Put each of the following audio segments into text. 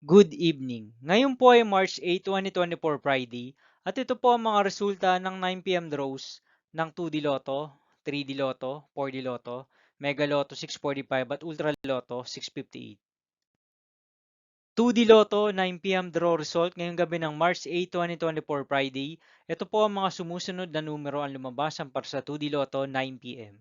Good evening. Ngayon po ay March 8, 2024 Friday at ito po ang mga resulta ng 9 p.m. draws ng 2D Lotto, 3D Lotto, 4D Lotto, Mega Lotto 645 at Ultra Lotto 658. 2D Lotto 9 p.m. draw result ngayong gabi ng March 8, 2024 Friday. Ito po ang mga sumusunod na numero ang lumabasan para sa 2D Lotto 9 p.m.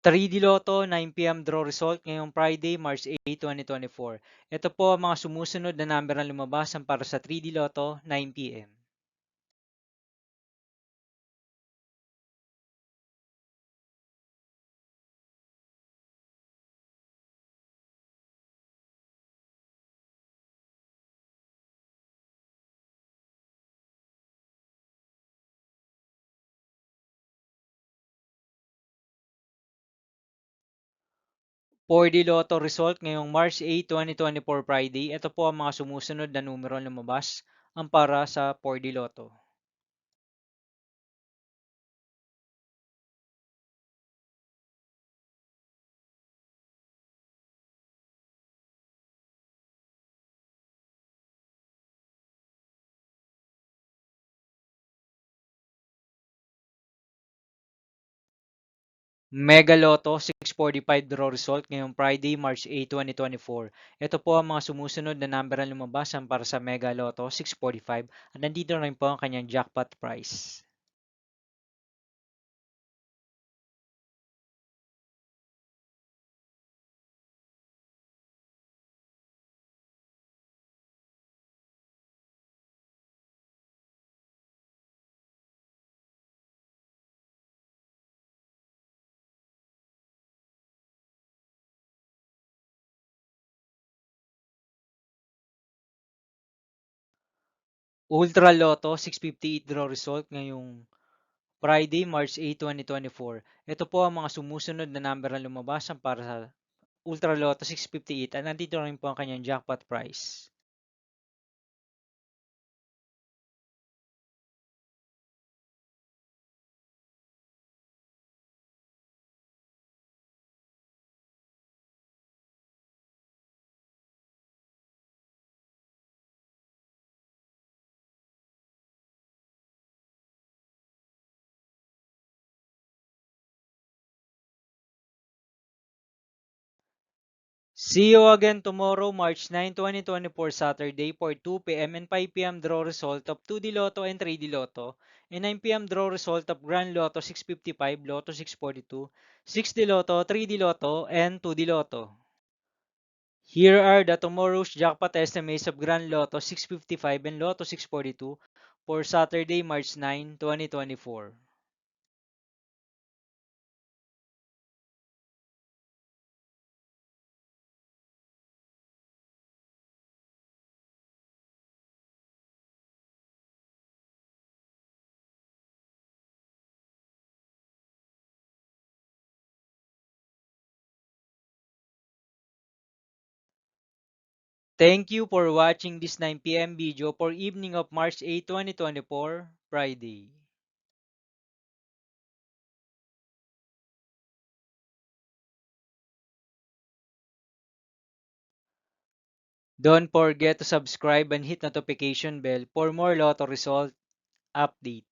3D Lotto 9 p.m. draw result ngayong Friday, March 8, 2024. Ito po ang mga sumusunod na number na lumabasan para sa 3D Lotto 9 p.m. 4D Lotto result ngayong March 8, 2024 Friday. Ito po ang mga sumusunod na numero na lumabas ang para sa 4D Lotto. 'Mega Lotto 645 draw result ngayong Friday, March 8, 2024. Ito po ang mga sumusunod na number na lumabasan para sa Mega Lotto 645 at nandito na rin po ang kanyang jackpot price. Ultra Lotto 658 draw result ngayong Friday, March 8, 2024. Ito po ang mga sumusunod na number na lumabasan para sa Ultra Lotto 658 at nandito na rin po ang kanyang jackpot price. See you again tomorrow, March 9, 2024 Saturday for 2 p.m. and 5 p.m. draw result of 2D Lotto and 3D Lotto and 9 p.m. draw result of Grand Lotto 655, Lotto 642, 6D Lotto, 3D Lotto, and 2D Lotto. Here are the tomorrow's jackpot estimates of Grand Lotto 655 and Lotto 642 for Saturday, March 9, 2024. Thank you for watching this 9 p.m. video for evening of March 8, 2024, Friday. Don't forget to subscribe and hit notification bell for more lotto result update.